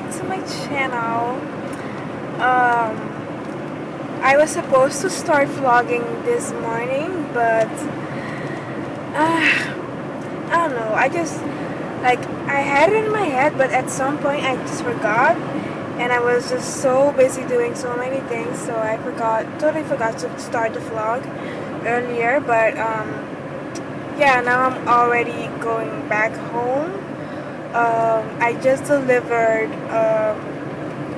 back to my channel. I was supposed to start vlogging this morning, but I don't know. I had it in my head, but at some point I just forgot, and I was just so busy doing so many things, so I totally forgot to start the vlog earlier. But yeah, now I'm already going back home. I just delivered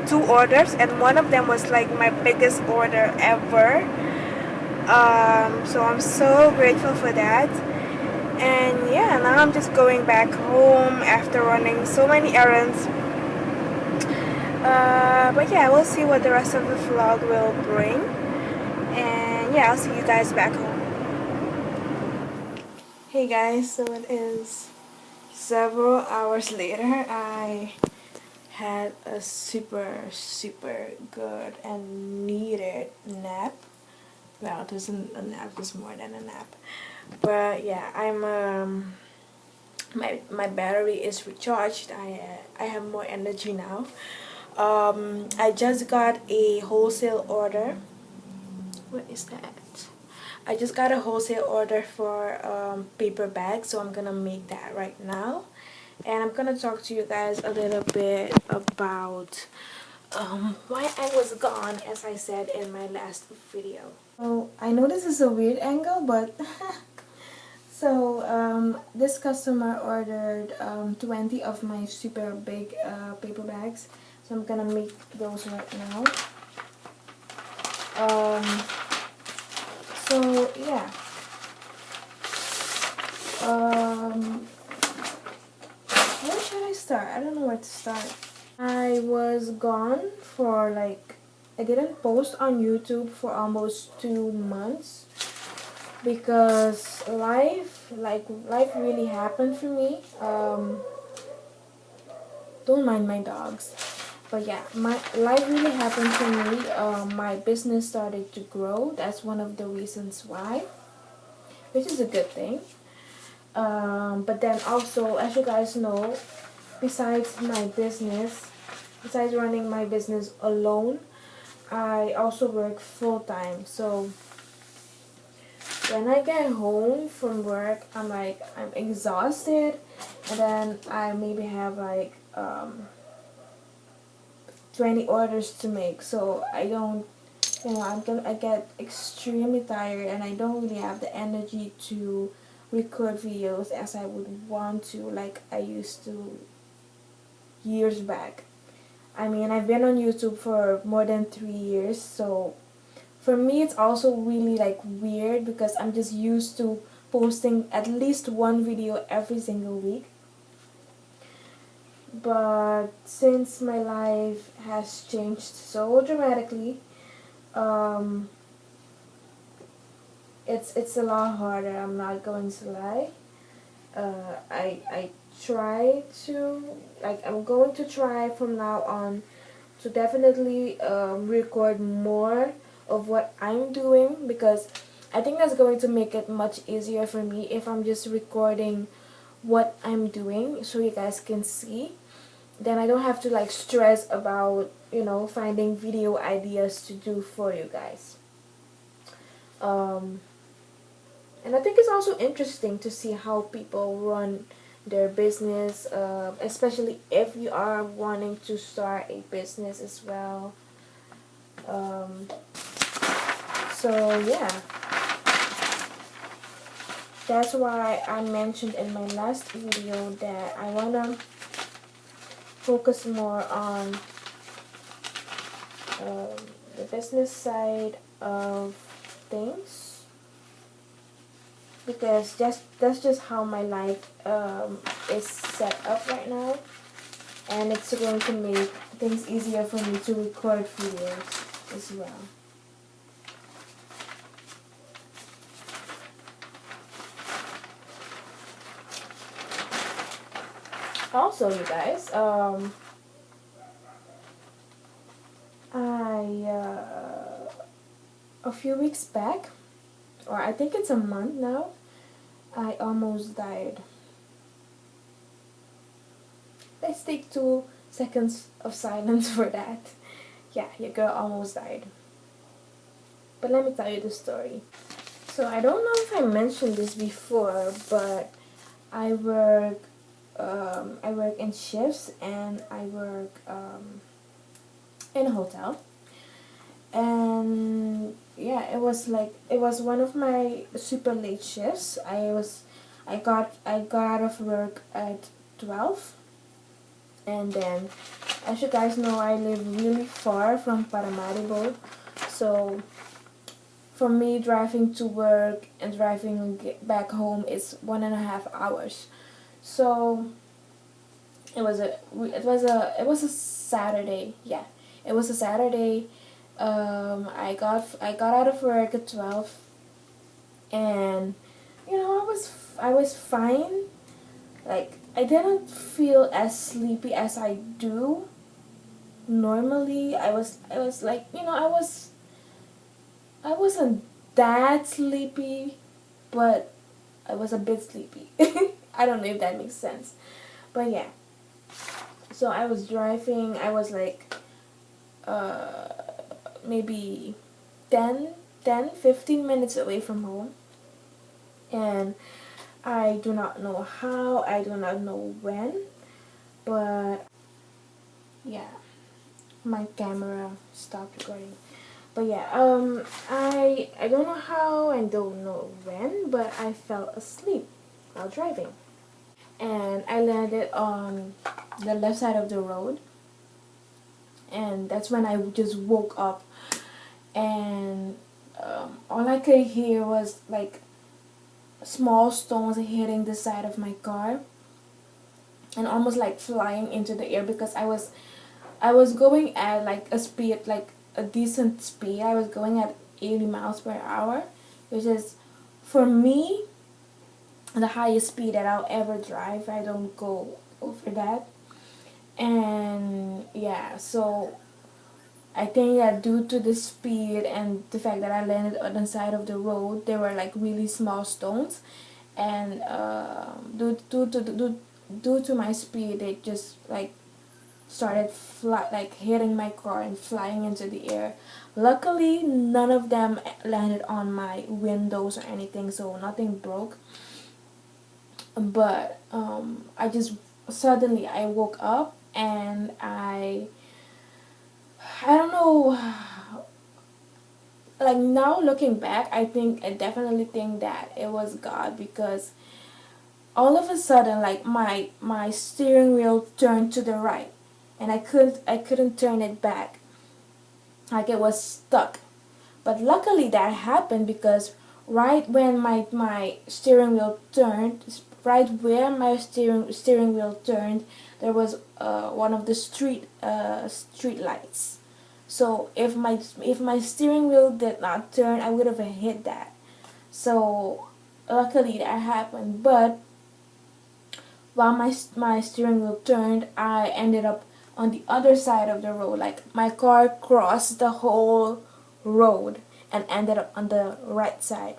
two orders, and one of them was like my biggest order ever. So I'm so grateful for that. And yeah, now I'm just going back home after running so many errands. But yeah, we'll see what the rest of the vlog will bring. And yeah, I'll see you guys back home. Hey guys, so it is several hours later. I had a super good and needed nap. Well, it wasn't a nap, it was more than a nap. But yeah, my battery is recharged. I have more energy now. I just got a wholesale order. What is that? I just got a wholesale order for paper bags, so I'm gonna make that right now. And I'm gonna talk to you guys a little bit about why I was gone, as I said in my last video. So I know this is a weird angle, but so this customer ordered 20 of my super big paper bags, so I'm gonna make those right now. So yeah. Where should I start? I don't know where to start. I was gone for I didn't post on YouTube for almost 2 months because life really happened for me. Don't mind my dogs. But yeah, my life really happened for me. My business started to grow. That's one of the reasons why, which is a good thing. But then also, as you guys know, besides besides running my business alone, I also work full time. So when I get home from work, I'm exhausted, and then I maybe have 20 orders to make. So I don't, I get extremely tired, and I don't really have the energy to record videos as I would want to, like I used to years back. I mean, I've been on YouTube for more than 3 years, so for me it's also really weird because I'm just used to posting at least one video every single week. But since my life has changed so dramatically, um, it's a lot harder. I'm not going to lie. I try to I'm going to try from now on to definitely record more of what I'm doing, because I think that's going to make it much easier for me if I'm just recording what I'm doing so you guys can see. Then I don't have to stress about finding video ideas to do for you guys. And I think it's also interesting to see how people run their business, especially if you are wanting to start a business as well. Um, so yeah, that's why I mentioned in my last video that I wanna focus more on the business side of things, because that's just how my life is set up right now, and it's going to make things easier for me to record videos as well. Also, you guys, a few weeks back, or I think it's a month now, I almost died. Let's stick to seconds of silence for that. Yeah, your girl almost died. But let me tell you the story. So I don't know if I mentioned this before, but I work I work in shifts, and I work in a hotel. And yeah, it was one of my super late shifts. I got out of work at 12. And then, as you guys know, I live really far from Paramaribo. So for me, driving to work and driving back home is 1.5 hours. So it was a Saturday. Yeah, it was a Saturday. I got out of work at 12, and I was fine. Like, I didn't feel as sleepy as I do normally. I was like, I wasn't that sleepy, but I was a bit sleepy. I don't know if that makes sense. But yeah. So I was driving. I was like uh maybe 15 minutes away from home. And I do not know how, I do not know when, but yeah, my camera stopped recording. But yeah, I don't know how, I don't know when, but I fell asleep while driving. And I landed on the left side of the road, and that's when I just woke up. And all I could hear was like small stones hitting the side of my car, and almost like flying into the air, because I was going at like a speed, like a decent speed. I was going at 80 miles per hour, which is, for me, the highest speed that I'll ever drive. I don't go over that. And yeah, so I think that due to the speed and the fact that I landed on the side of the road, there were like really small stones, and due to my speed, they just like started like hitting my car and flying into the air. Luckily, none of them landed on my windows or anything, so nothing broke. But I just suddenly I woke up, and I don't know, like, now looking back, I definitely think that it was God, because all of a sudden, like, my steering wheel turned to the right, and I couldn't turn it back, like it was stuck. But luckily that happened, because right when my steering wheel turned, right where my steering wheel turned, there was one of the street lights. So if my steering wheel did not turn, I would have hit that. So luckily that happened. But while my steering wheel turned, I ended up on the other side of the road. Like, my car crossed the whole road and ended up on the right side.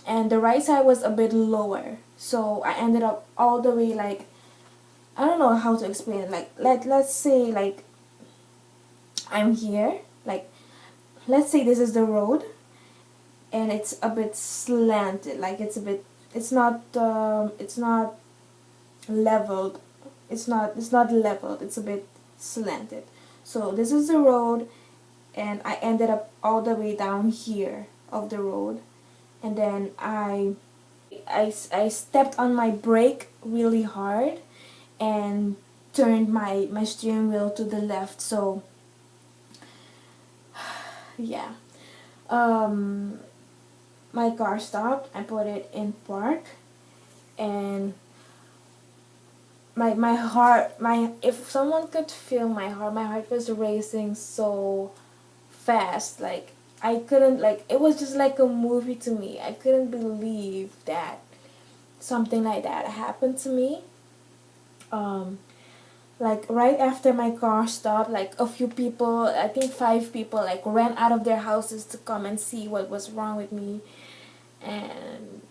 And the right side was a bit lower. So I ended up all the way, like, I don't know how to explain it. Like, let's say, like, I'm here. Like, let's say this is the road, and it's a bit slanted. Like, it's not leveled. It's not leveled. It's a bit slanted. So this is the road, and I ended up all the way down here of the road. And then I stepped on my brake really hard, and turned my steering wheel to the left. So yeah, um, my car stopped. I put it in park, and my heart, if someone could feel my heart was racing so fast. Like, I couldn't, like, it was just like a movie to me. I couldn't believe that something like that happened to me. um like, right after my car stopped, like, a few people, I think 5 people, like, ran out of their houses to come and see what was wrong with me. And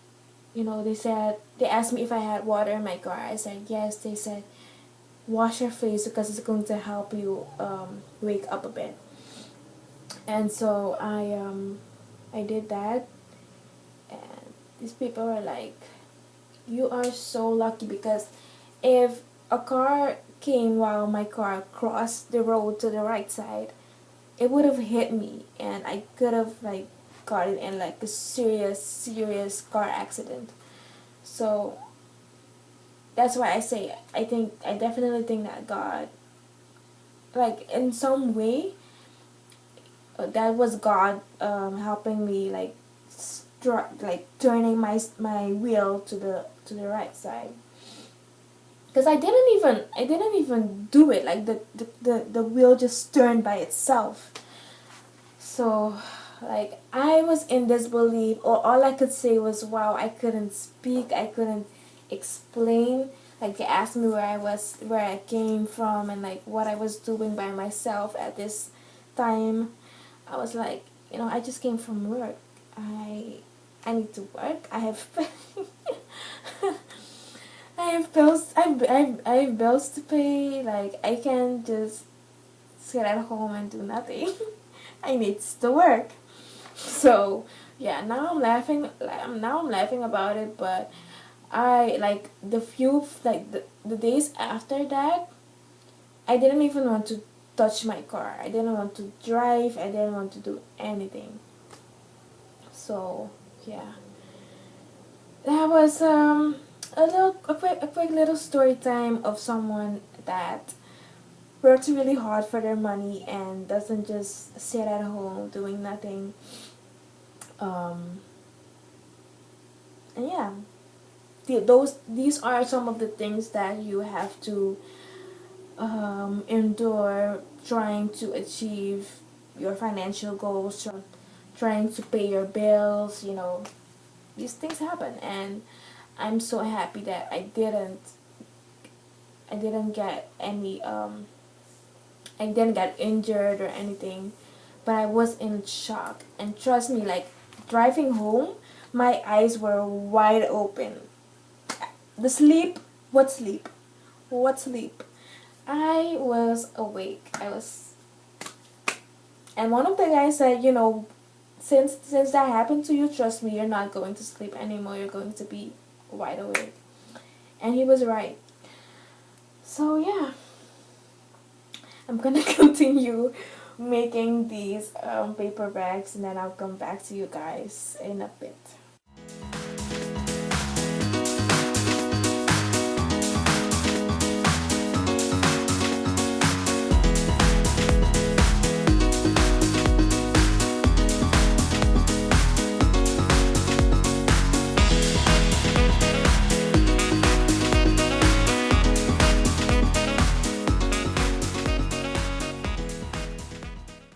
they asked me if I had water in my car. I said yes. They said, wash your face because it's going to help you wake up a bit. And so I did that, and these people were like, "You are so lucky because if a car came while my car crossed the road to the right side, it would have hit me, and I could have like got it in like a serious car accident." So that's why I say I definitely think that God, like in some way, that was God helping me like like turning my wheel to the right side. Because I didn't even do it, like the wheel just turned by itself. So like I was in disbelief, or all I could say was wow. I couldn't speak, I couldn't explain. Like they asked me where I came from, and like what I was doing by myself at this time. I was like, I just came from work. I need to work. I have I have bills. I have bills to pay. Like I can't just sit at home and do nothing. I need to work. So yeah, now I'm laughing about it, but I like the days after that, I didn't even want to touch my car. I didn't want to drive. I didn't want to do anything. So yeah, that was a quick little story time of someone that works really hard for their money and doesn't just sit at home doing nothing. Um, and yeah, these are some of the things that you have to endure trying to achieve your financial goals, trying to pay your bills. These things happen, and I'm so happy that I didn't get any I didn't get injured or anything, but I was in shock. And trust me, like driving home, my eyes were wide open. The sleep, what sleep? What sleep? I was awake. And one of the guys said, since that happened to you, trust me, you're not going to sleep anymore. You're going to be wide awake. And he was right. So yeah, I'm gonna continue making these paper bags, and then I'll come back to you guys in a bit.